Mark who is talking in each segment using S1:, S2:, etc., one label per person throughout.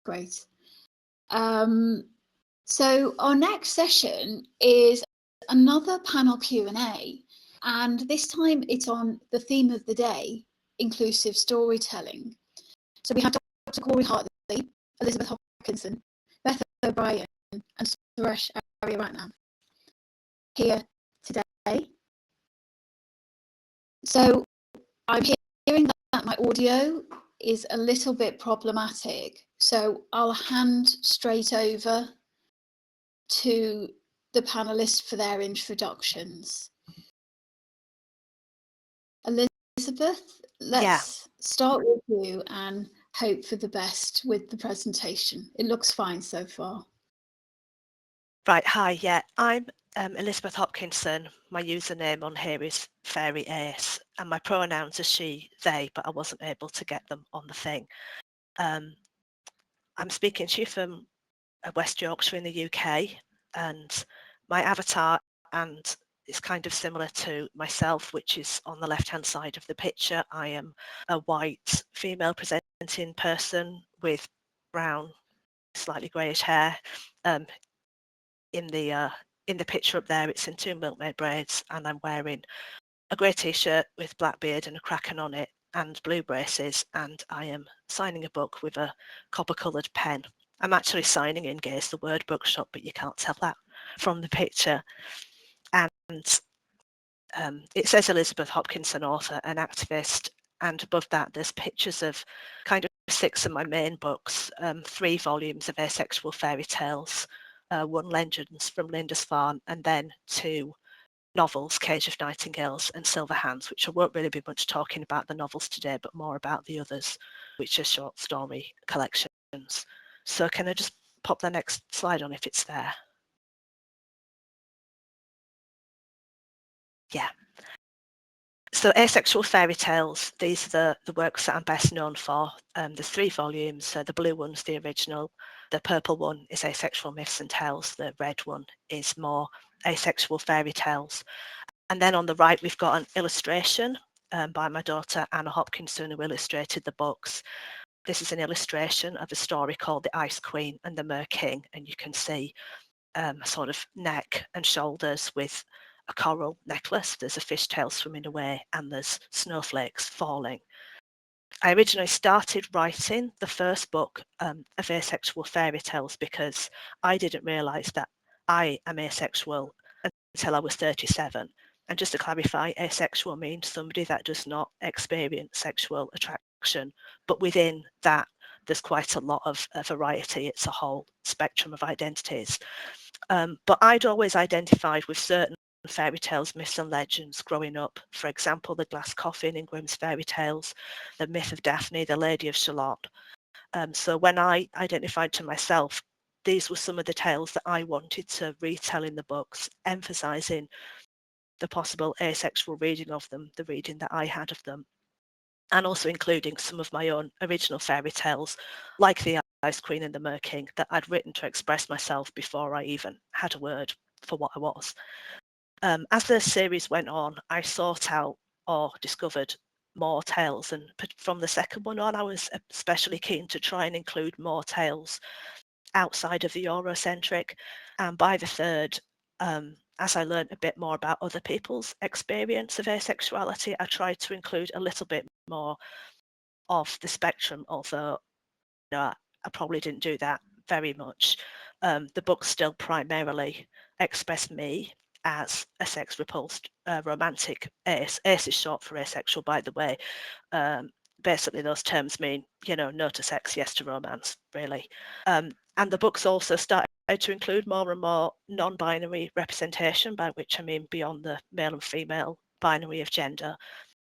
S1: Great. So our next session is another panel Q&A, and this time it's on the theme of the day, inclusive storytelling. So we have Dr Corey Hartley, Elizabeth Hopkinson, Beth O'Brien and Suresh Ariaratnam here today. So I'm hearing that my audio is a little bit problematic, so I'll hand straight over to the panelists for their introductions. Elizabeth, let's start with you and hope for the best with the presentation. It looks fine so far.
S2: Right, hi, I'm Elizabeth Hopkinson. My username on here is Fairy Ace, and my pronouns are she, they, but I wasn't able to get them on the thing. I'm speaking to you from West Yorkshire in the UK, and my avatar, and it's kind of similar to myself, which is on the left-hand side of the picture. I am a white female presenting person with brown, slightly greyish hair. In the picture up there, it's in 2 milkmaid braids, and I'm wearing a grey t-shirt with black beard and a kraken on it and blue braces, and I am signing a book with a copper-coloured pen. I'm actually signing in Gaze the Word Bookshop, but you can't tell that from the picture. And it says Elizabeth Hopkinson, author and activist, and above that there's pictures of kind of 6 of my main books, 3 volumes of asexual fairy tales, 1 Legends from Lindisfarne, and then 2 novels, Cage of Nightingales and Silver Hands, which I won't really be much talking about the novels today, but more about the others, which are short story collections. So can I just pop the next slide on if it's there? Yeah. So asexual fairy tales, these are the works that I'm best known for. There's 3 volumes. The blue one's the original, the purple one is asexual myths and tales, the red one is more asexual fairy tales. And then on the right we've got an illustration by my daughter Anna Hopkinson, who illustrated the books. This is an illustration of a story called The Ice Queen and the Mer King, and you can see a sort of neck and shoulders with a coral necklace. There's a fishtail swimming away and there's snowflakes falling. I originally started writing the first book of asexual fairy tales because I didn't realise that I am asexual until I was 37. And just to clarify, asexual means somebody that does not experience sexual attraction, but within that there's quite a lot of variety. It's a whole spectrum of identities. But I'd always identified with certain fairy tales, myths and legends growing up. For example, the glass coffin in Grimm's fairy tales, the myth of Daphne, the Lady of Shalott. So when I identified to myself, these were some of the tales that I wanted to retell in the books, emphasising the possible asexual reading of them, the reading that I had of them, and also including some of my own original fairy tales, like the Ice Queen and the Mer King, that I'd written to express myself before I even had a word for what I was. As the series went on, I sought out or discovered more tales, and from the second one on, I was especially keen to try and include more tales outside of the Eurocentric. And by the third, as I learned a bit more about other people's experience of asexuality, I tried to include a little bit more of the spectrum, although I probably didn't do that very much. The book still primarily expressed me as a sex-repulsed romantic ace. Ace is short for asexual, by the way. Basically, those terms mean, no to sex, yes to romance, really. And the books also started to include more and more non-binary representation, by which I mean beyond the male and female binary of gender,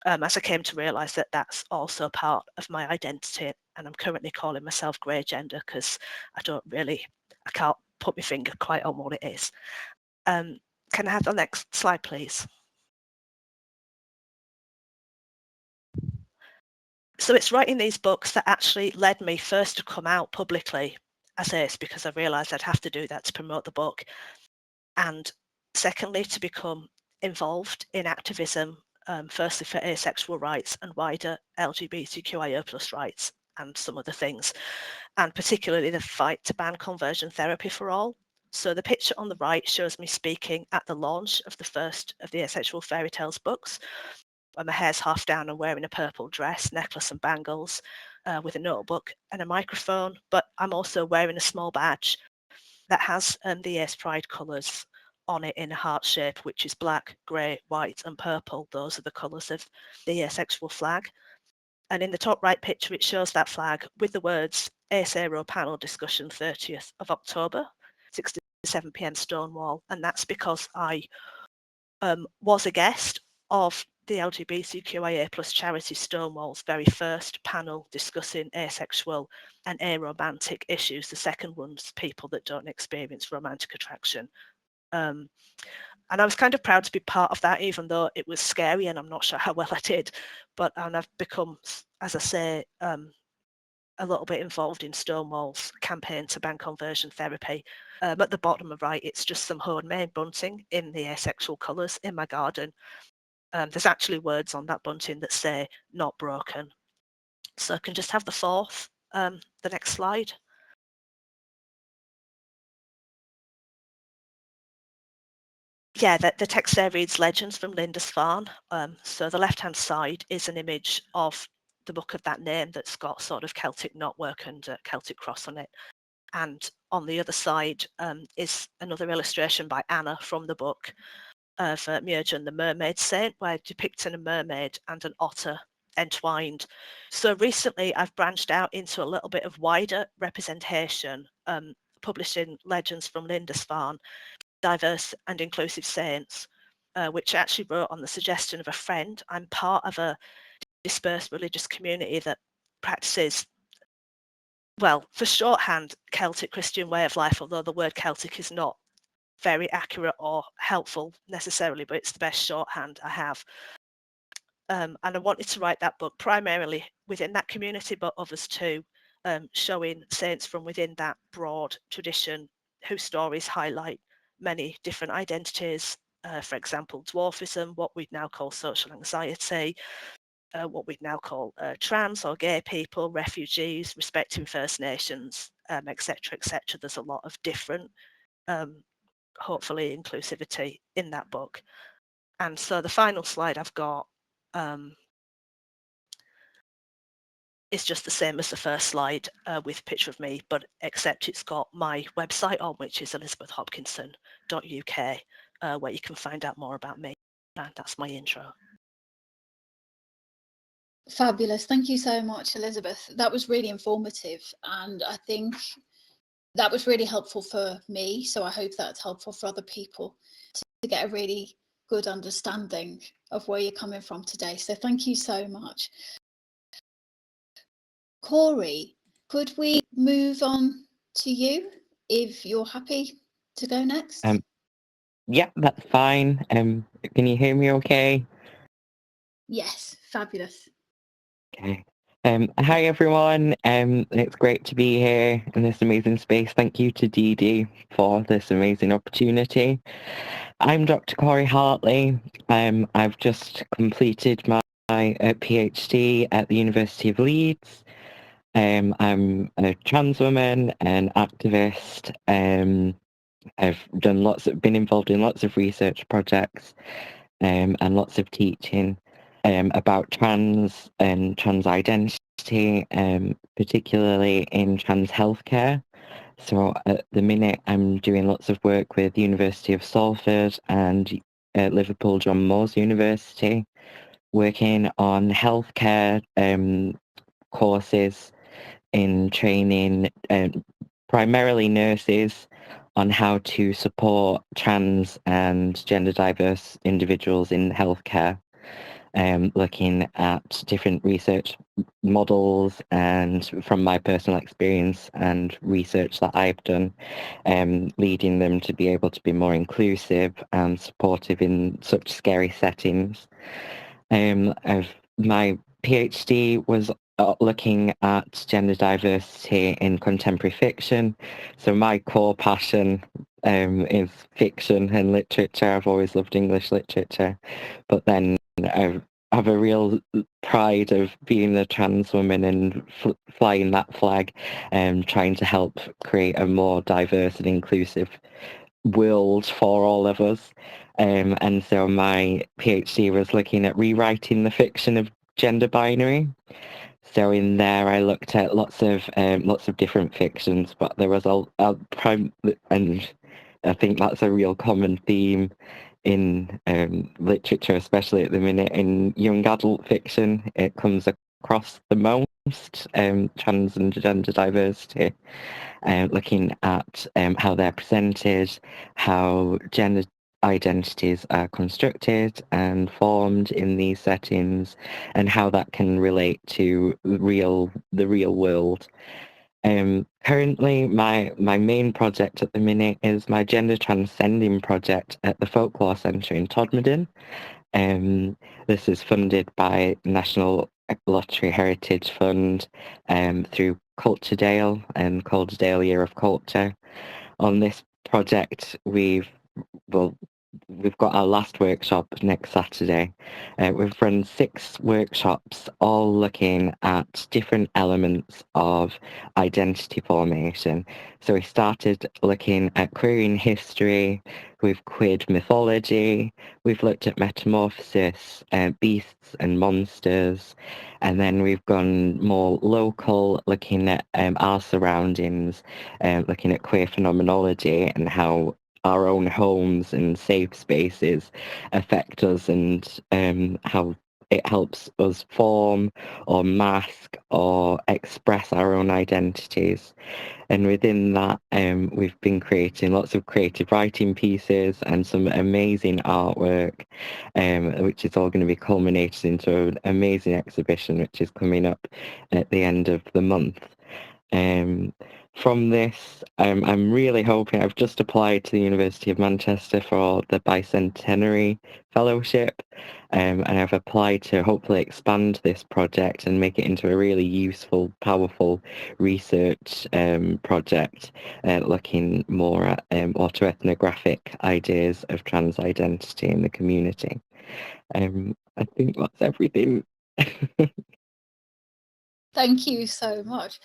S2: as I came to realise that that's also part of my identity, and I'm currently calling myself grey gender because I can't put my finger quite on what it is. Can I have the next slide, please? So it's writing these books that actually led me first to come out publicly as ace, because I realised I'd have to do that to promote the book, and secondly to become involved in activism, firstly for asexual rights and wider LGBTQIA+ rights and some other things. and particularly the fight to ban conversion therapy for all. So the picture on the right shows me speaking at the launch of the first of the Asexual Fairy Tales books. My hair's half down and wearing a purple dress, necklace and bangles, with a notebook and a microphone, but I'm also wearing a small badge that has the Ace Pride colours on it in a heart shape, which is black, grey, white and purple. Those are the colours of the asexual flag. And in the top right picture, it shows that flag with the words Ace Aero panel discussion 30th of October, 6 to 7 p.m. Stonewall. And that's because I was a guest of the LGBTQIA plus charity Stonewall's very first panel discussing asexual and aromantic issues. The second one's people that don't experience romantic attraction. And I was kind of proud to be part of that, even though it was scary and I'm not sure how well I did. And I've become, as I say, a little bit involved in Stonewall's campaign to ban conversion therapy. At the bottom of right, it's just some homemade bunting in the asexual colours in my garden. There's actually words on that bunting that say not broken. So I can just have the fourth, the next slide. Yeah, the text there reads Legends from Lindisfarne. So the left-hand side is an image of the book of that name that's got sort of Celtic knotwork and Celtic cross on it. And on the other side is another illustration by Anna from the book of Mjödjan the Mermaid Saint, where depicting a mermaid and an otter entwined. So recently I've branched out into a little bit of wider representation, publishing Legends from Lindisfarne, Diverse and Inclusive Saints, which I actually wrote on the suggestion of a friend. I'm part of a dispersed religious community that practices, well, for shorthand, Celtic Christian way of life, although the word Celtic is not very accurate or helpful necessarily, but it's the best shorthand I have. And I wanted to write that book primarily within that community, but others too, showing saints from within that broad tradition whose stories highlight many different identities. For example, dwarfism, what we'd now call social anxiety, what we'd now call trans or gay people, refugees, respecting First Nations, etc., etc. There's a lot of different hopefully inclusivity in that book. And so the final slide I've got is just the same as the first slide with a picture of me, but except it's got my website on, which is elizabethhopkinson.uk, where you can find out more about me. And that's my intro.
S1: Fabulous. Thank you so much, Elizabeth. That was really informative, and I think that was really helpful for me, so I hope that's helpful for other people to get a really good understanding of where you're coming from today. So thank you so much. Corey, could we move on to you if you're happy to go next?
S3: Yeah, that's fine. Can you hear me okay?
S1: Yes, fabulous.
S3: Okay. Hi everyone. It's great to be here in this amazing space. Thank you to Dee Dee for this amazing opportunity. I'm Dr. Corey Hartley. I've just completed my PhD at the University of Leeds. I'm a trans woman, an activist. I've been involved in lots of research projects and lots of teaching about trans and trans identity, particularly in trans healthcare. So at the minute I'm doing lots of work with the University of Salford and Liverpool John Moores University, working on healthcare courses in training primarily nurses on how to support trans and gender diverse individuals in healthcare, looking at different research models and from my personal experience and research that I've done, leading them to be able to be more inclusive and supportive in such scary settings. My PhD was looking at gender diversity in contemporary fiction. So my core passion is fiction and literature. I've always loved English literature, but then have a real pride of being a trans woman and flying that flag and trying to help create a more diverse and inclusive world for all of us. And so my PhD was looking at rewriting the fiction of gender binary. So in there, I looked at lots of different fictions, but there was and I think that's a real common theme in literature, especially at the minute in young adult fiction. It comes across the most, trans and gender diversity, looking at how they're presented, how gender identities are constructed and formed in these settings, and how that can relate to the real world. Currently, my main project at the minute is my Gender Transcending Project at the Folklore Centre in Todmorden. This is funded by National Lottery Heritage Fund through Culturedale and Culturedale Year of Culture. On this project, we've got our last workshop next Saturday. We've run 6 workshops, all looking at different elements of identity formation. So we started looking at querying history, we've queered mythology, we've looked at metamorphosis, beasts and monsters, and then we've gone more local, looking at our surroundings, looking at queer phenomenology and how our own homes and safe spaces affect us, and how it helps us form or mask or express our own identities. And within that, we've been creating lots of creative writing pieces and some amazing artwork, which is all going to be culminated into an amazing exhibition, which is coming up at the end of the month. From this, I'm really hoping, I've just applied to the University of Manchester for the Bicentenary Fellowship, and I've applied to hopefully expand this project and make it into a really useful, powerful research project, looking more at autoethnographic ideas of trans identity in the community. I think that's everything.
S1: Thank you so much.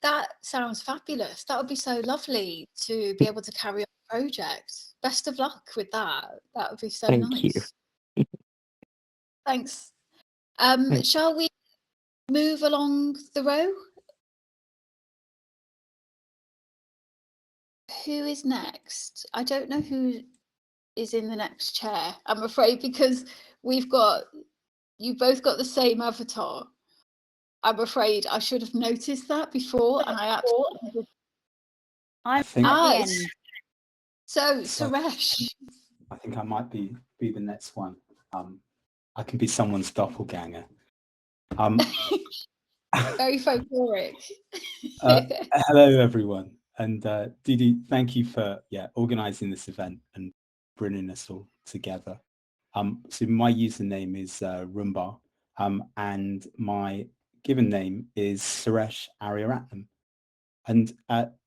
S1: That sounds fabulous. That would be so lovely to be able to carry on the project. Best of luck with that. That would be so
S3: Thank
S1: nice.
S3: you.
S1: Thanks.
S3: Thanks.
S1: Shall we move along the row? Who is next? I don't know who is in the next chair, I'm afraid, because you both got the same avatar. I'm afraid I should have noticed that before, and I absolutely.
S4: I'm at the end.
S1: So, Suresh.
S5: I think I might be the next one. I can be someone's doppelganger.
S1: Very folkloric.
S5: Hello, everyone. And Didi, thank you for organising this event and bringing us all together. So my username is Rumbar, and my given name is Suresh Ariaratnam. And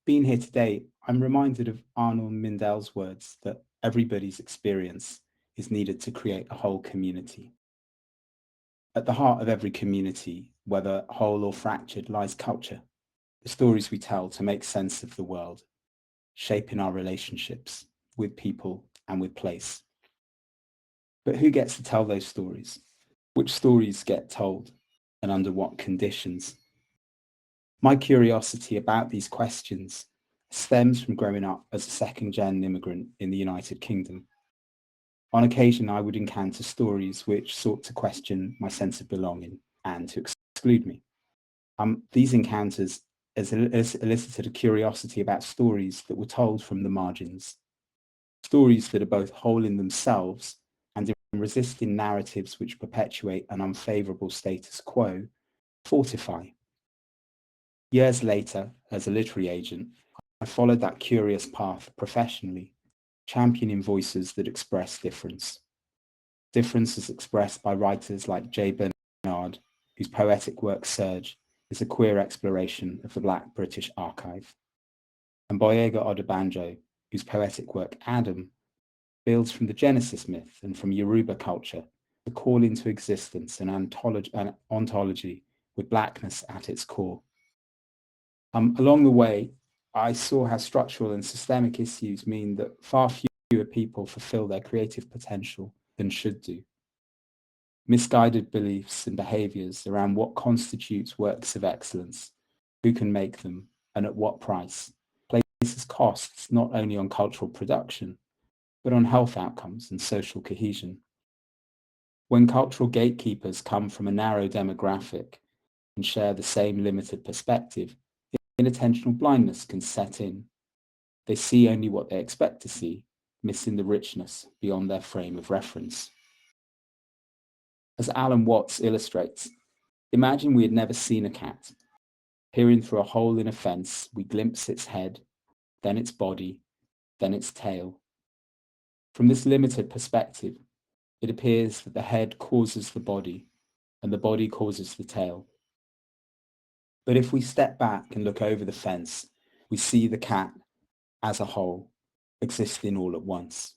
S5: being here today, I'm reminded of Arnold Mindell's words that everybody's experience is needed to create a whole community. At the heart of every community, whether whole or fractured, lies culture, the stories we tell to make sense of the world, shaping our relationships with people and with place. But who gets to tell those stories? Which stories get told, and under what conditions? My curiosity about these questions stems from growing up as a second-gen immigrant in the United Kingdom. On occasion, I would encounter stories which sought to question my sense of belonging and to exclude me. These encounters elicited a curiosity about stories that were told from the margins, stories that are both whole in themselves and in resisting narratives which perpetuate an unfavourable status quo, fortify. Years later, as a literary agent, I followed that curious path professionally, championing voices that express difference. Difference is expressed by writers like J. Bernard, whose poetic work Surge is a queer exploration of the Black British archive, and Boyega Odubanjo, whose poetic work Adam builds from the Genesis myth and from Yoruba culture to call into existence an ontology with blackness at its core. Along the way, I saw how structural and systemic issues mean that far fewer people fulfill their creative potential than should do. Misguided beliefs and behaviours around what constitutes works of excellence, who can make them, and at what price, places costs not only on cultural production, but on health outcomes and social cohesion. When cultural gatekeepers come from a narrow demographic and share the same limited perspective, inattentional blindness can set in. They see only what they expect to see, missing the richness beyond their frame of reference. As Alan Watts illustrates, imagine we had never seen a cat. Peering through a hole in a fence, we glimpse its head, then its body, then its tail. From this limited perspective, it appears that the head causes the body, and the body causes the tail. But if we step back and look over the fence, we see the cat as a whole, existing all at once.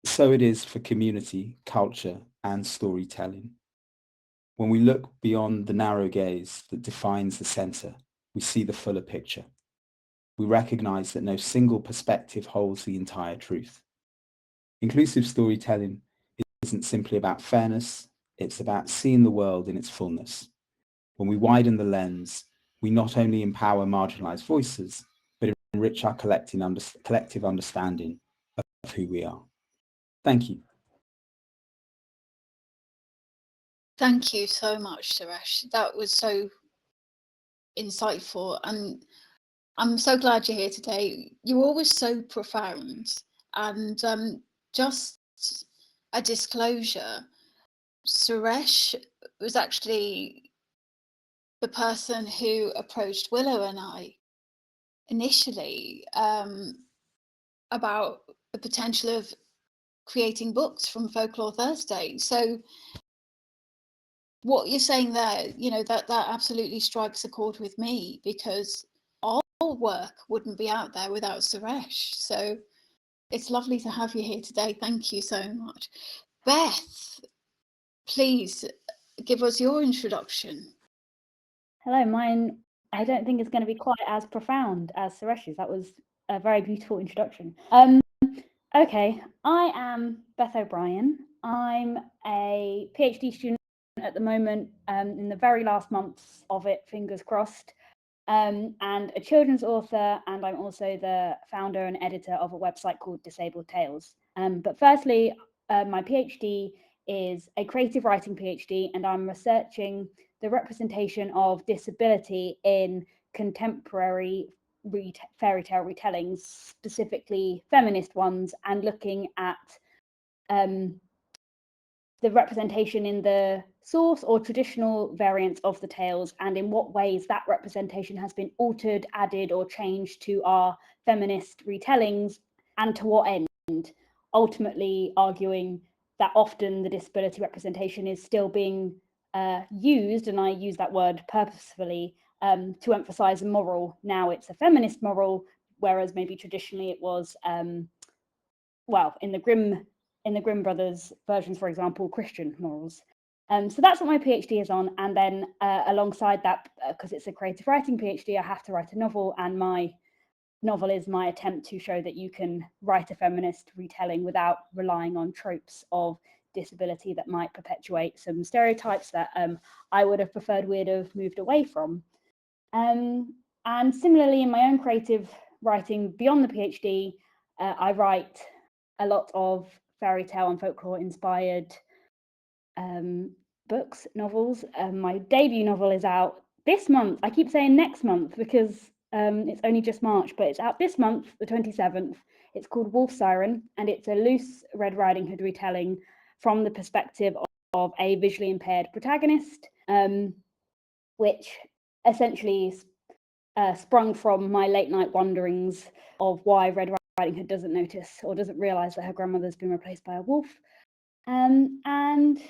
S5: So it is for community, culture, and storytelling. When we look beyond the narrow gaze that defines the centre, we see the fuller picture. We recognise that no single perspective holds the entire truth. Inclusive storytelling isn't simply about fairness, it's about seeing the world in its fullness. When we widen the lens, we not only empower marginalised voices, but enrich our collective understanding of who we are. Thank you.
S1: Thank you so much, Suresh. That was so insightful, and I'm so glad you're here today. You're always so profound. And just a disclosure, Suresh was actually the person who approached Willow and I initially about the potential of creating books from Folklore Thursday. So what you're saying there, you know, that absolutely strikes a chord with me, because our work wouldn't be out there without Suresh. So it's lovely to have you here today. Thank you so much. Beth, please give us your introduction.
S4: Hello, mine I don't think it's going to be quite as profound as Suresh's. That was a very beautiful introduction. Okay, I am Beth O'Brien. I'm a PhD student at the moment, in the very last months of it, fingers crossed, and a children's author, and I'm also the founder and editor of a website called Disabled Tales. But firstly, my PhD is a creative writing PhD, and I'm researching the representation of disability in contemporary fairy tale retellings, specifically feminist ones, and looking at the representation in the source or traditional variants of the tales, and in what ways that representation has been altered, added, or changed to our feminist retellings, and to what end. Ultimately arguing that often the disability representation is still being used, and I use that word purposefully, to emphasize a moral. Now it's a feminist moral, whereas maybe traditionally it was, well, in the Grimm brothers versions, for example, Christian morals. So that's what my PhD is on. And then alongside that, because it's a creative writing PhD, I have to write a novel, and my novel is my attempt to show that you can write a feminist retelling without relying on tropes of disability that might perpetuate some stereotypes that I would have preferred we'd have moved away from. And similarly, in my own creative writing beyond the PhD, I write a lot of fairy tale and folklore inspired books, novels. My debut novel is out this month. I keep saying next month because it's only just March, but it's out this month, the 27th. It's called Wolf Siren, and it's a loose Red Riding Hood retelling from the perspective of a visually impaired protagonist, which essentially sprung from my late night wanderings of why Red Riding Hood doesn't notice or doesn't realise that her grandmother's been replaced by a wolf. And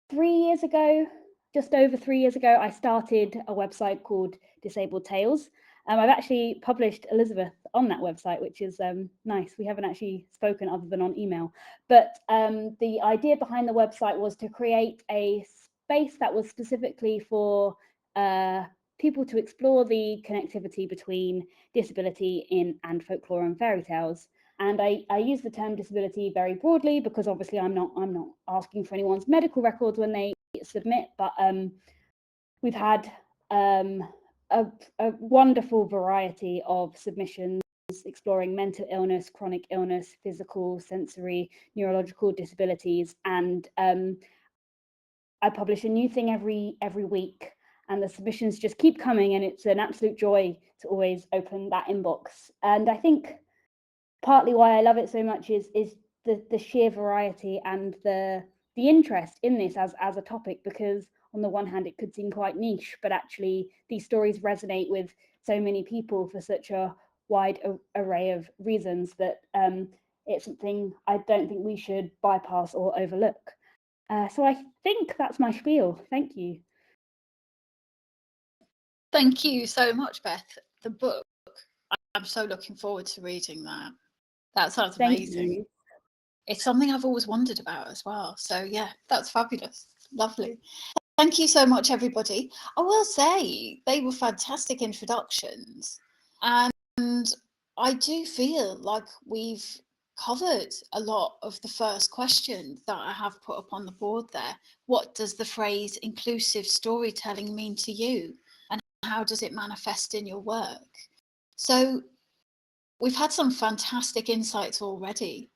S4: 3 years ago, just over 3 years ago, I started a website called Disabled Tales. I've actually published Elizabeth on that website, which is nice. We haven't actually spoken other than on email. But the idea behind the website was to create a space that was specifically for people to explore the connectivity between disability and folklore and fairy tales. And I use the term disability very broadly because obviously I'm not asking for anyone's medical records when they submit, but we've had a wonderful variety of submissions exploring mental illness, chronic illness, physical, sensory, neurological disabilities, and I publish a new thing every week, and the submissions just keep coming, and it's an absolute joy to always open that inbox. And I think partly why I love it so much is the sheer variety and the interest in this as a topic, because on the one hand it could seem quite niche, but actually these stories resonate with so many people for such a wide array of reasons that it's something I don't think we should bypass or overlook. So I think that's my spiel. Thank you.
S1: Thank you so much, Beth. The book, I'm so looking forward to reading that. That sounds amazing. It's something I've always wondered about as well. So yeah, that's fabulous. Lovely. Thank you so much, everybody. I will say they were fantastic introductions, and I do feel like we've covered a lot of the first question that I have put up on the board there. What does the phrase inclusive storytelling mean to you, and how does it manifest in your work? So we've had some fantastic insights already.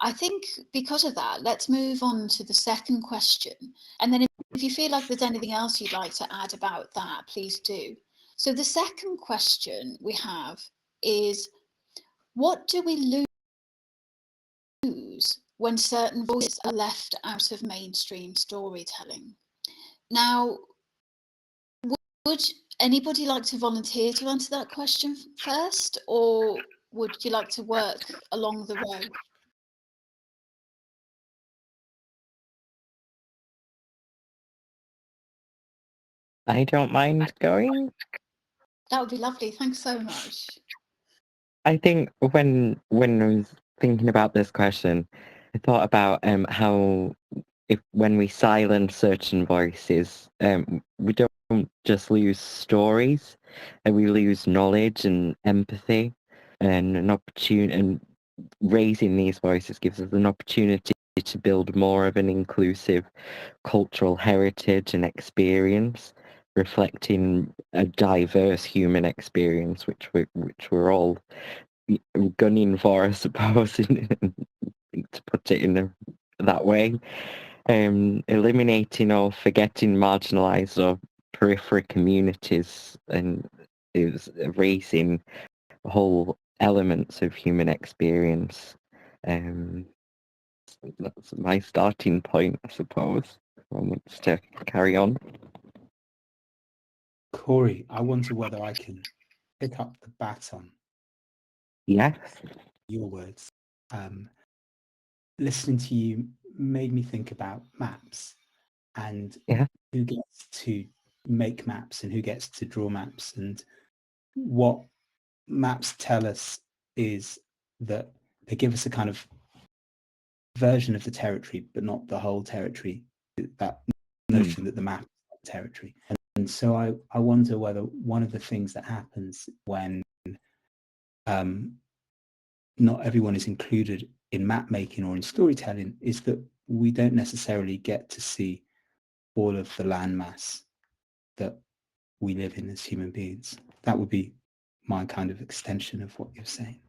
S1: I think because of that, let's move on to the second question. And then if you feel like there's anything else you'd like to add about that, please do. So the second question we have is, what do we lose when certain voices are left out of mainstream storytelling? Now, would anybody like to volunteer to answer that question first, or would you like to work along the row?
S3: I don't mind going.
S1: That would be lovely. Thanks so much.
S3: I think when I was thinking about this question, I thought about how when we silence certain voices, we don't just lose stories, and we lose knowledge and empathy, and an opportunity. And raising these voices gives us an opportunity to build more of an inclusive cultural heritage and experience, reflecting a diverse human experience, which we're all gunning for, I suppose, to put it in that way. Eliminating or forgetting marginalised or peripheral communities, and is erasing whole elements of human experience. That's my starting point, I suppose. I want to carry on.
S5: Corey, I wonder whether I can pick up the baton.
S3: Yes.
S5: Your words. Listening to you made me think about maps and who gets to make maps and who gets to draw maps. And what maps tell us is that they give us a kind of version of the territory, but not the whole territory. That notion that the map is territory. And so I wonder whether one of the things that happens when not everyone is included in map making or in storytelling is that we don't necessarily get to see all of the landmass that we live in as human beings. That would be my kind of extension of what you're saying.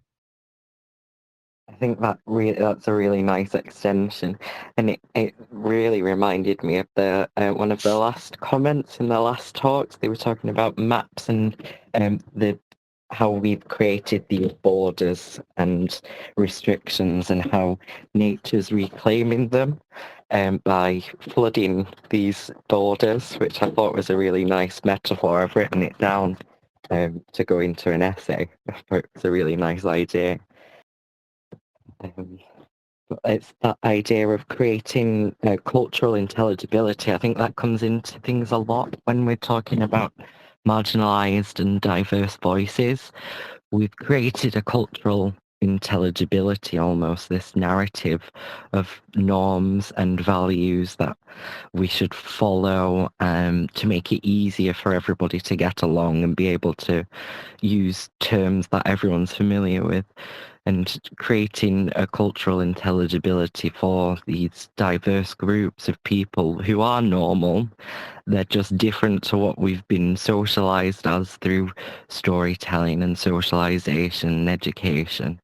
S3: I think that's a really nice extension, and it really reminded me of the one of the last comments in the last talks. They were talking about maps and how we've created these borders and restrictions, and how nature's reclaiming them by flooding these borders, which I thought was a really nice metaphor. I've written it down to go into an essay. I thought it was a really nice idea. It's that idea of creating cultural intelligibility. I think that comes into things a lot when we're talking about marginalised and diverse voices. We've created a cultural intelligibility, almost this narrative of norms and values that we should follow to make it easier for everybody to get along and be able to use terms that everyone's familiar with, and creating a cultural intelligibility for these diverse groups of people who are normal. They're just different to what we've been socialised as through storytelling and socialisation and education.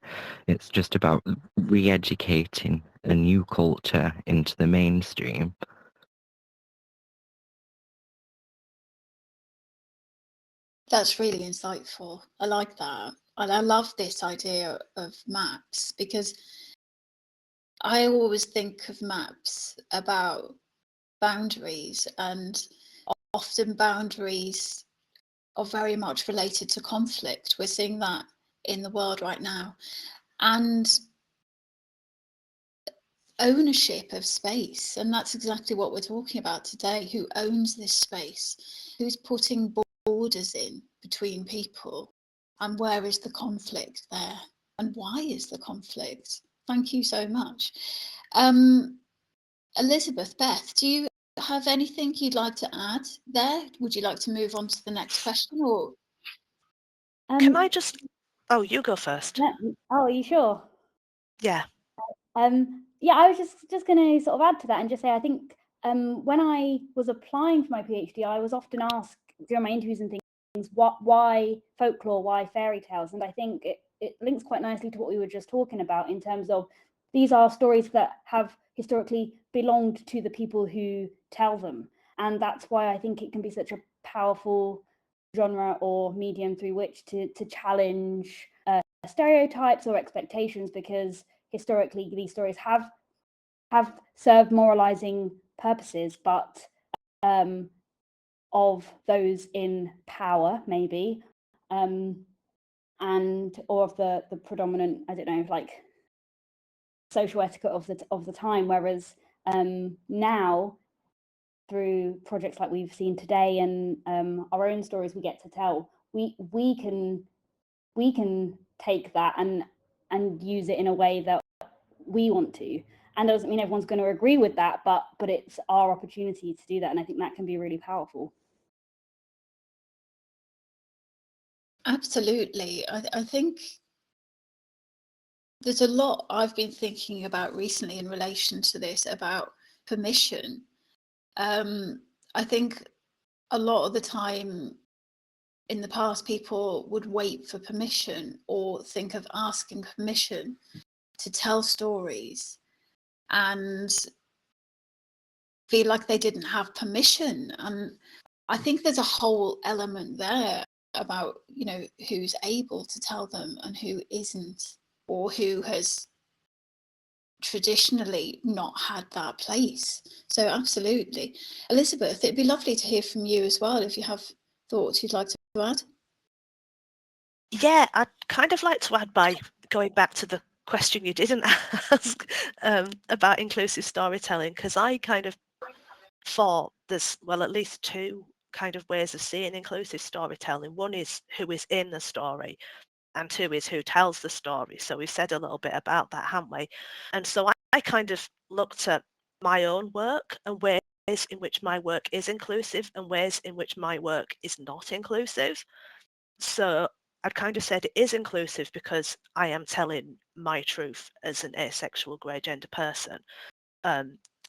S3: It's just about re-educating a new culture into the mainstream.
S1: That's really insightful. I like that. And I love this idea of maps, because I always think of maps about boundaries, and often boundaries are very much related to conflict. We're seeing that in the world right now. And ownership of space, and that's exactly what we're talking about today. Who owns this space? Who's putting borders in between people? And where is the conflict there? And why is the conflict? Thank you so much. Elizabeth, Beth, do you have anything you'd like to add there? Would you like to move on to the next question, or?
S2: Can I just... Oh, you go first.
S4: Oh, are you sure?
S2: Yeah.
S4: Yeah, I was just going to sort of add to that and just say, I think when I was applying for my PhD, I was often asked during my interviews and things, why folklore, why fairy tales? And I think it links quite nicely to what we were just talking about, in terms of these are stories that have historically belonged to the people who tell them. And that's why I think it can be such a powerful genre or medium through which to challenge stereotypes or expectations, because historically these stories have served moralizing purposes, but of those in power, maybe, and or of the predominant, I don't know, like social etiquette of the time. Whereas now, through projects like we've seen today and our own stories we get to tell, we can take that and use it in a way that we want to. And that doesn't mean everyone's going to agree with that, but it's our opportunity to do that. And I think that can be really powerful.
S1: Absolutely. I think there's a lot I've been thinking about recently in relation to this, about permission. I think a lot of the time in the past, people would wait for permission or think of asking permission to tell stories and feel like they didn't have permission. And I think there's a whole element there about, you know, who's able to tell them and who isn't, or who has traditionally not had that place. So absolutely. Elizabeth, it'd be lovely to hear from you as well, if you have thoughts you'd like to add.
S2: Yeah, I'd kind of like to add by going back to the question you didn't ask about inclusive storytelling, because I kind of thought there's, well, at least two kind of ways of seeing inclusive storytelling. One is who is in the story, and two is who tells the story. So we've said a little bit about that, haven't we? And so I kind of looked at my own work and ways in which my work is inclusive and ways in which my work is not inclusive. So I'd kind of said it is inclusive because I am telling my truth as an asexual grey gender person.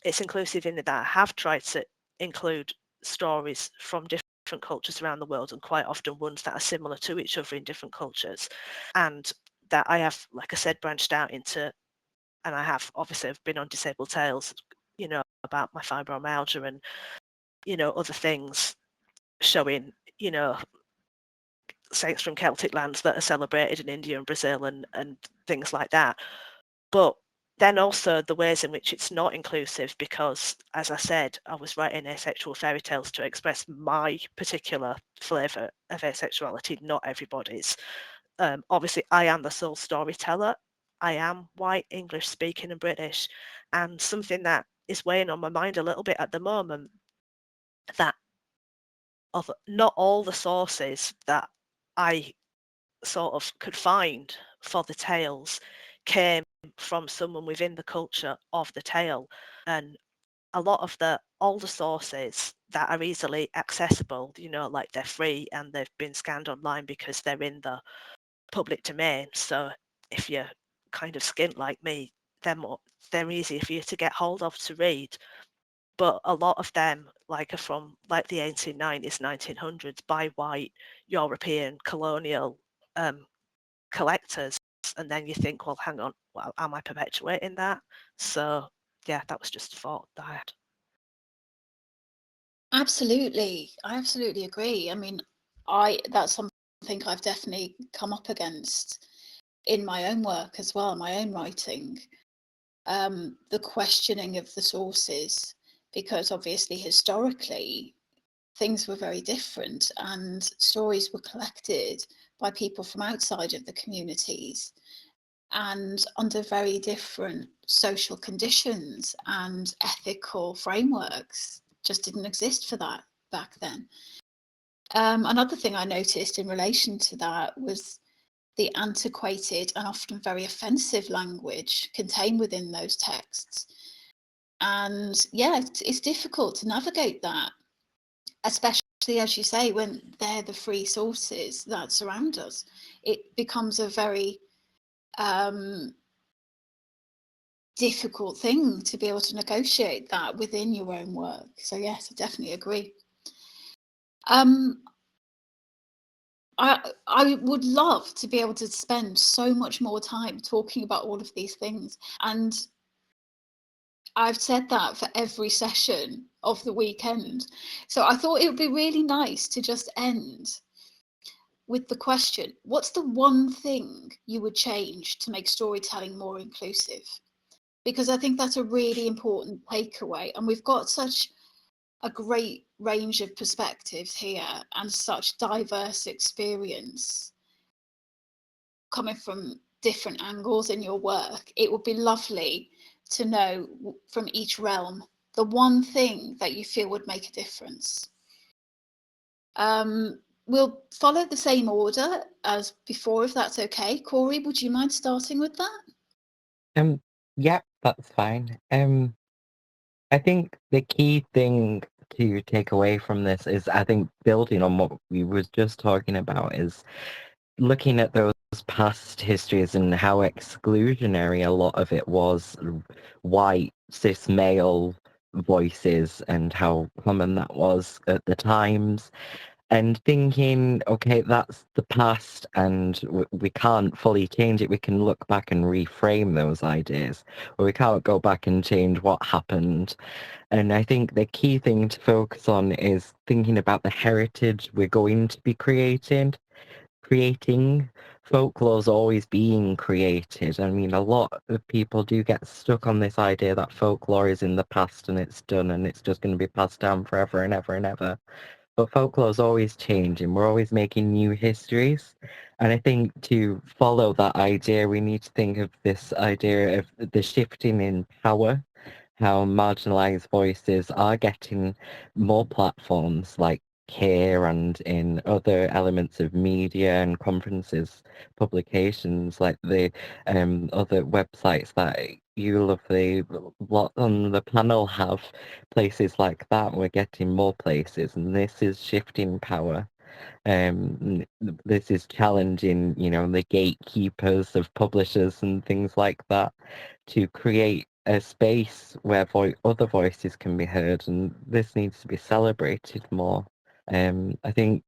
S2: It's inclusive in that I have tried to include stories from different cultures around the world, and quite often ones that are similar to each other in different cultures. And that I have, like I said, branched out into, and I have obviously I've been on Disabled Tales, you know, about my fibromyalgia and, you know, other things, showing, you know, saints from Celtic lands that are celebrated in India and Brazil and things like that. But then also the ways in which it's not inclusive, because, as I said, I was writing asexual fairy tales to express my particular flavour of asexuality, not everybody's. Obviously, I am the sole storyteller. I am white, English speaking and British. And something that is weighing on my mind a little bit at the moment, that of not all the sources that I sort of could find for the tales came from someone within the culture of the tale, and a lot of the older sources that are easily accessible, you know, like they're free and they've been scanned online because they're in the public domain. So if you're kind of skint like me, they're easier for you to get hold of to read. But a lot of them, like, are from like the 1890s, 1900s by white European colonial collectors. And then you think, well, hang on, well, am I perpetuating that? So yeah, that was just a thought that I had.
S1: Absolutely, I absolutely agree. I mean, that's something I've definitely come up against in my own work as well, my own writing. The questioning of the sources, because obviously historically things were very different and stories were collected by people from outside of the communities and under very different social conditions, and ethical frameworks just didn't exist for that back then. Another thing I noticed in relation to that was the antiquated and often very offensive language contained within those texts. And yeah, it's difficult to navigate that, especially, as you say, when they're the free sources that surround us. It becomes a very difficult thing to be able to negotiate that within your own work. So yes, I definitely agree. I would love to be able to spend so much more time talking about all of these things, and I've said that for every session of the weekend. So I thought it would be really nice to just end with the question, what's the one thing you would change to make storytelling more inclusive? Because I think that's a really important takeaway, and we've got such a great range of perspectives here and such diverse experience coming from different angles in your work. It would be lovely to know from each realm the one thing that you feel would make a difference. We'll follow the same order as before, if that's okay. Corey, would you mind starting with that?
S3: Yeah, that's fine. I think the key thing to take away from this is, I think, building on what we were just talking about, is looking at those past histories and how exclusionary a lot of it was, white cis male voices, and how common that was at the times, and thinking, okay, that's the past and we can't fully change it. We can look back and reframe those ideas, or we can't go back and change what happened. And I think the key thing to focus on is thinking about the heritage we're going to be creating. Folklore's always being created. I mean, a lot of people do get stuck on this idea that folklore is in the past and it's done and it's just going to be passed down forever and ever and ever. But folklore's always changing. We're always making new histories. And I think to follow that idea, we need to think of this idea of the shifting in power, how marginalised voices are getting more platforms, like here and in other elements of media and conferences, publications, like the other websites that you lovely lot on the panel have. Places like that, we're getting more places, and this is shifting power. This is challenging, the gatekeepers of publishers and things like that, to create a space where other voices can be heard, and this needs to be celebrated more. I think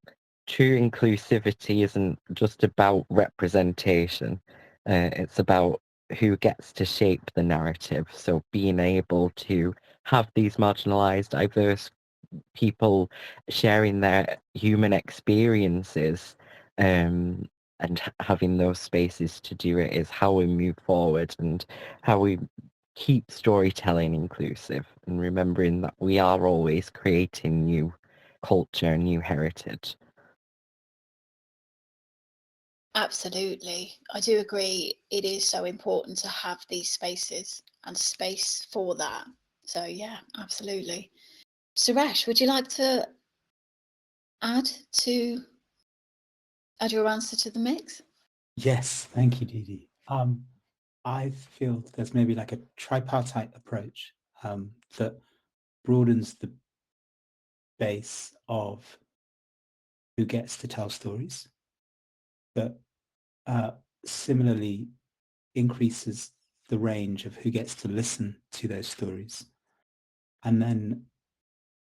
S3: true inclusivity isn't just about representation. It's about who gets to shape the narrative. So being able to have these marginalized, diverse people sharing their human experiences, and having those spaces to do it is how we move forward, and how we keep storytelling inclusive, and remembering that we are always creating new culture, new heritage.
S1: Absolutely. I do agree. It is so important to have these spaces and space for that. So yeah, absolutely. Suresh, would you like to add your answer to the mix?
S5: Yes, thank you, Dee Dee. I feel there's maybe like a tripartite approach that broadens the base of who gets to tell stories, but similarly increases the range of who gets to listen to those stories. And then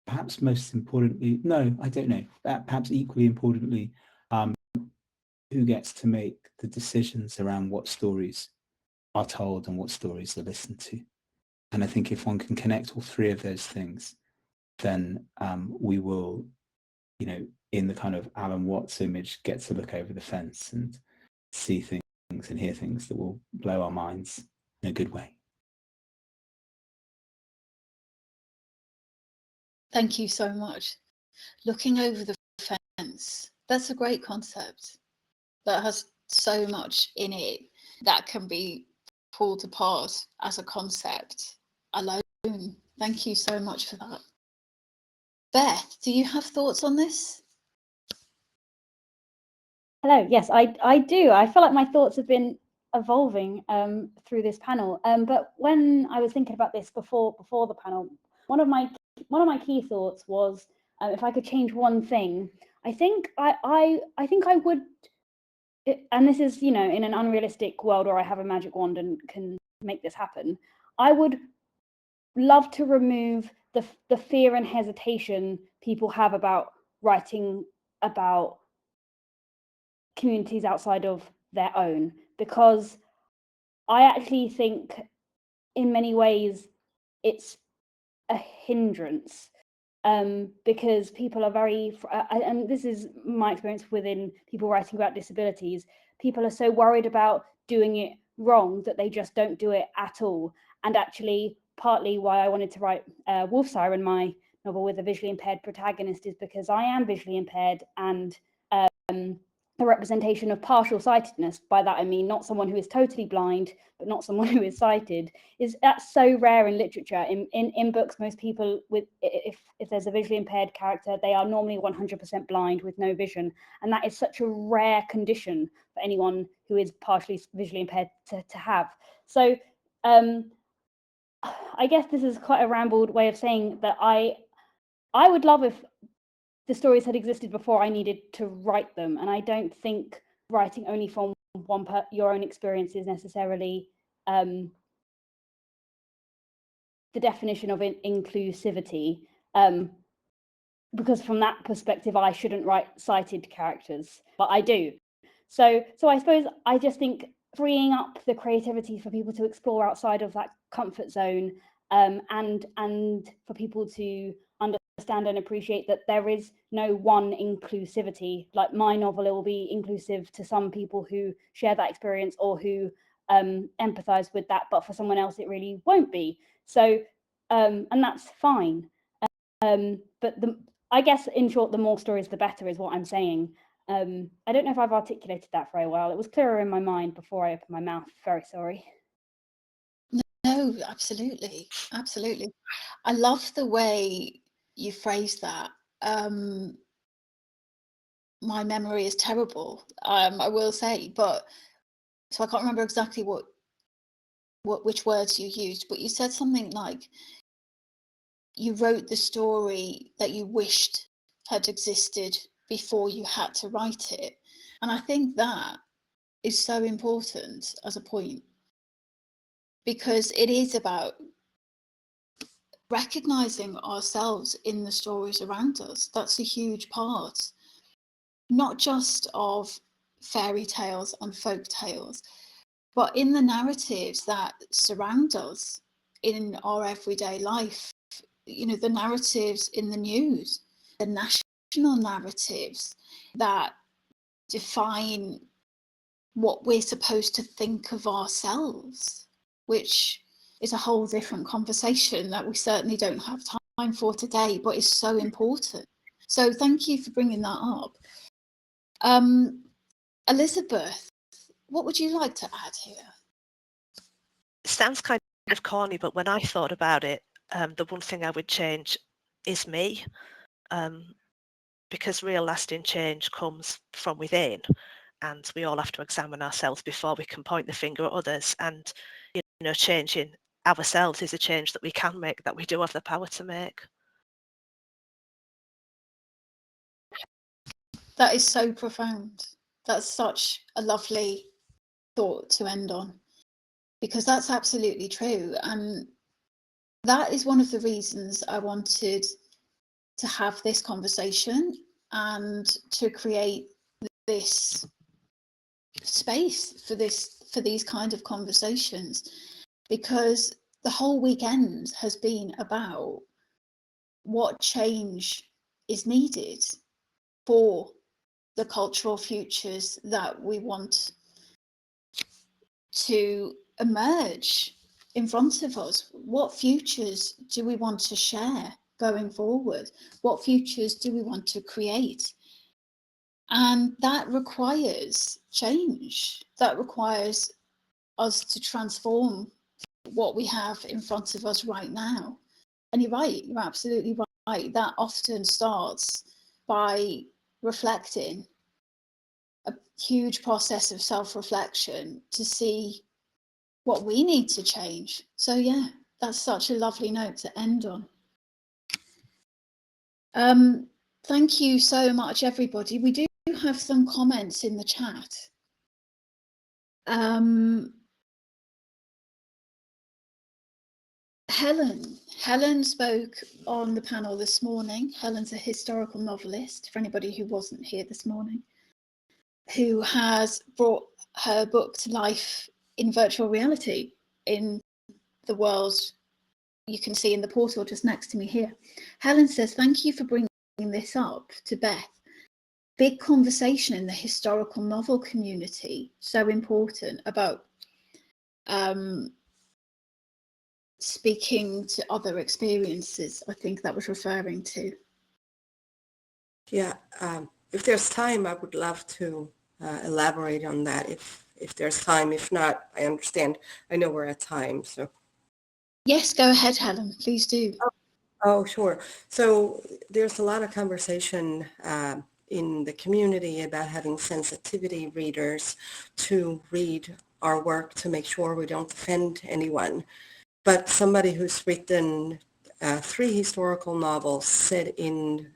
S5: perhaps most importantly, no, I don't know, perhaps equally importantly, who gets to make the decisions around what stories are told and what stories are listened to. And I think if one can connect all three of those things, then we will, you know, in the kind of Alan Watts image, get to look over the fence and see things and hear things that will blow our minds in a good way.
S1: Thank you so much. Looking over the fence, that's a great concept that has so much in it that can be pulled apart as a concept alone. Thank you so much for that. Beth, do you have thoughts on this?
S4: Hello, yes, I do. I feel like my thoughts have been evolving through this panel. But when I was thinking about this before the panel, one of my key thoughts was if I could change one thing, I think I would, and this is, you know, in an unrealistic world where I have a magic wand and can make this happen, I would love to remove the fear and hesitation people have about writing about communities outside of their own, because I actually think in many ways it's a hindrance, because people are very, and this is my experience within people writing about disabilities, people are so worried about doing it wrong that they just don't do it at all. And actually partly why I wanted to write Wolf Siren, my novel with a visually impaired protagonist, is because I am visually impaired, and a representation of partial sightedness, by that I mean not someone who is totally blind but not someone who is sighted, that's so rare in literature. In books, most people with, if there's a visually impaired character, they are normally 100% blind with no vision, and that is such a rare condition for anyone who is partially visually impaired to have. So I guess this is quite a rambled way of saying that I would love if the stories had existed before I needed to write them. And I don't think writing only from your own experience is necessarily the definition of inclusivity, because from that perspective, I shouldn't write sighted characters, but I do. So I suppose I just think freeing up the creativity for people to explore outside of that comfort zone, and for people to understand and appreciate that there is no one inclusivity. Like my novel, it will be inclusive to some people who share that experience or who empathize with that, but for someone else it really won't be. So and that's fine. But I guess in short, the more stories the better is what I'm saying. I don't know if I've articulated that very well. It was clearer in my mind before I opened my mouth. Very sorry.
S1: No, absolutely. I love the way you phrase that. My memory is terrible, I will say, but so I can't remember exactly which words you used, but you said something like you wrote the story that you wished had existed before you had to write it. And I think that is so important as a point, because it is about recognizing ourselves in the stories around us. That's a huge part, not just of fairy tales and folk tales, but in the narratives that surround us in our everyday life. You know, the narratives in the news, the national narratives that define what we're supposed to think of ourselves, which is a whole different conversation that we certainly don't have time for today, but is so important. So thank you for bringing that up. Elizabeth, what would you like to add here?
S2: It sounds kind of corny, but when I thought about it, the one thing I would change is me. because real lasting change comes from within, and we all have to examine ourselves before we can point the finger at others. And changing ourselves is a change that we can make, that we do have the power to make.
S1: That is so profound. That's such a lovely thought to end on, because that's absolutely true. And that is one of the reasons I wanted to have this conversation and to create this space for these kind of conversations, because the whole weekend has been about what change is needed for the cultural futures that we want to emerge in front of us. What futures do we want to share going forward? What futures do we want to create? And that requires change. That requires us to transform what we have in front of us right now. And you're right, you're absolutely right. That often starts by reflecting, a huge process of self-reflection to see what we need to change. So yeah, that's such a lovely note to end on. Thank you so much, everybody. We do have some comments in the chat. Helen spoke on the panel this morning. Helen's a historical novelist, for anybody who wasn't here this morning, who has brought her book to life in virtual reality in the world you can see in the portal just next to me here. Helen says, thank you for bringing this up to Beth. Big conversation in the historical novel community, so important, about speaking to other experiences. I think that was referring to.
S6: Yeah, if there's time, I would love to elaborate on that if there's time. If not, I understand. I know we're at time, so.
S1: Yes, go ahead, Helen, please do.
S6: Oh, sure. So there's a lot of conversation in the community about having sensitivity readers to read our work to make sure we don't offend anyone. But somebody who's written 3 historical novels set in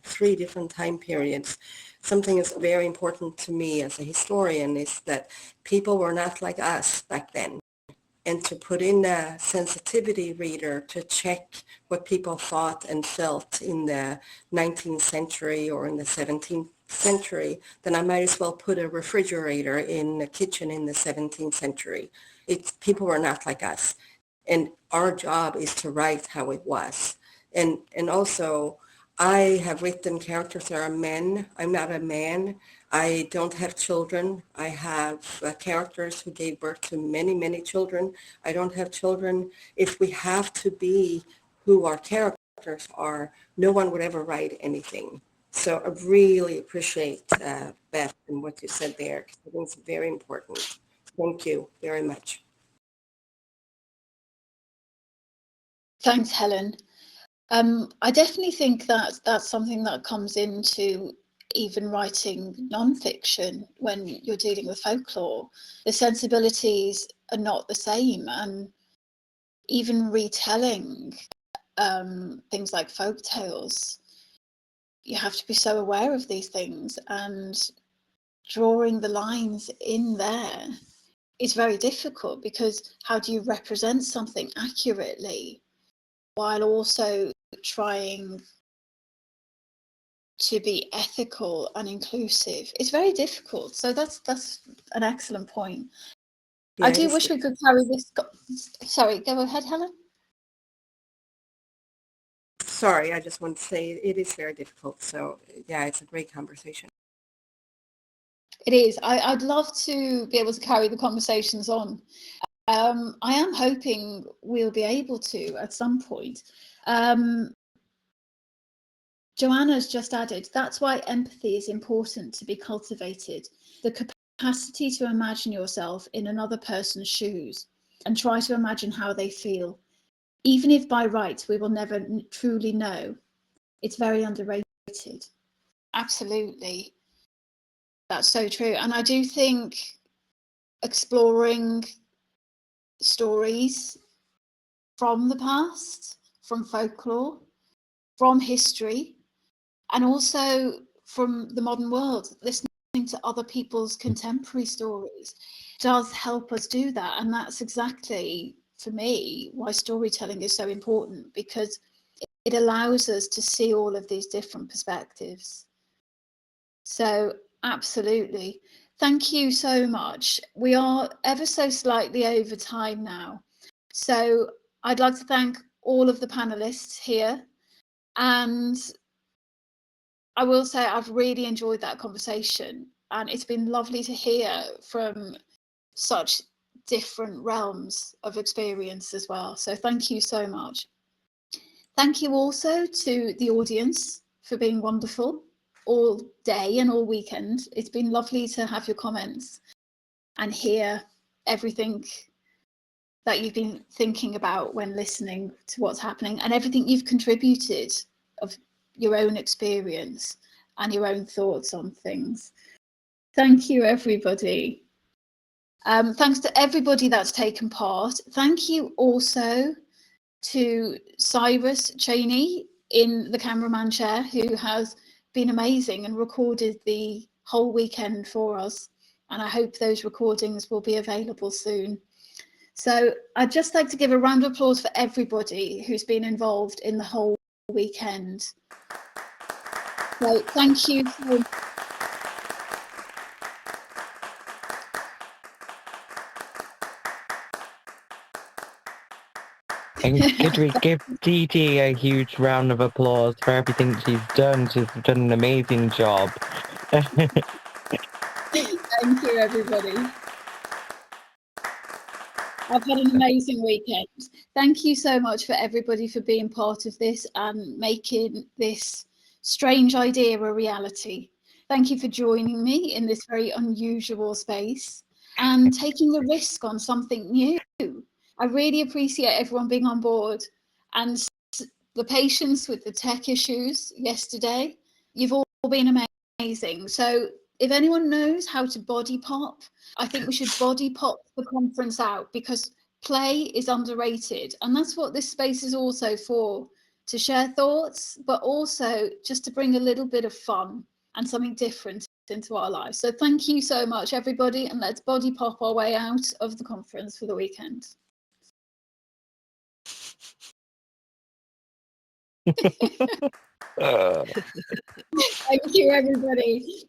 S6: 3 different time periods, something that's very important to me as a historian is that people were not like us back then. And to put in a sensitivity reader to check what people thought and felt in the 19th century or in the 17th century, then I might as well put a refrigerator in a kitchen in the 17th century. People were not like us. And our job is to write how it was. And also, I have written characters that are men. I'm not a man. I don't have children. I have characters who gave birth to many, many children. I don't have children. If we have to be who our characters are, no one would ever write anything. So I really appreciate Beth and what you said there, because I think it's very important. Thank you very much.
S1: Thanks, Helen. I definitely think that that's something that comes into even writing non-fiction when you're dealing with folklore. The sensibilities are not the same, and even retelling things like folk tales, you have to be so aware of these things, and drawing the lines in there is very difficult, because how do you represent something accurately while also trying to be ethical and inclusive? It's very difficult. So that's an excellent point. Yeah, I do wish we could carry this. Sorry, go ahead, Helen.
S6: Sorry, I just want to say it is very difficult. So yeah, it's a great conversation.
S1: It is. I'd love to be able to carry the conversations on. I am hoping we'll be able to at some point. Joanna's just added, that's why empathy is important to be cultivated. The capacity to imagine yourself in another person's shoes and try to imagine how they feel. Even if by rights we will never truly know, it's very underrated. Absolutely. That's so true. And I do think exploring stories from the past, from folklore, from history, and also from the modern world, listening to other people's contemporary stories does help us do that. And that's exactly, for me, why storytelling is so important, because it allows us to see all of these different perspectives. So absolutely. Thank you so much. We are ever so slightly over time now. So I'd like to thank all of the panelists here. And I will say I've really enjoyed that conversation. And it's been lovely to hear from such different realms of experience as well. So thank you so much. Thank you also to the audience for being wonderful all day and all weekend. It's been lovely to have your comments and hear everything that you've been thinking about when listening to what's happening, and everything you've contributed of your own experience and your own thoughts on things. Thank you, everybody. Thanks to everybody that's taken part. Thank you also to Cyrus Cheney in the cameraman chair, who has been amazing and recorded the whole weekend for us. And I hope those recordings will be available soon. So I'd just like to give a round of applause for everybody who's been involved in the whole weekend. So thank you for...
S3: And could we give Dee Dee a huge round of applause for everything she's done? She's done an amazing job.
S1: Thank you, everybody. I've had an amazing weekend. Thank you so much for everybody for being part of this and making this strange idea a reality. Thank you for joining me in this very unusual space and taking a risk on something new. I really appreciate everyone being on board and the patience with the tech issues yesterday. You've all been amazing. So if anyone knows how to body pop, I think we should body pop the conference out, because play is underrated. And that's what this space is also for, to share thoughts, but also just to bring a little bit of fun and something different into our lives. So thank you so much, everybody. And let's body pop our way out of the conference for the weekend. Thank you, everybody.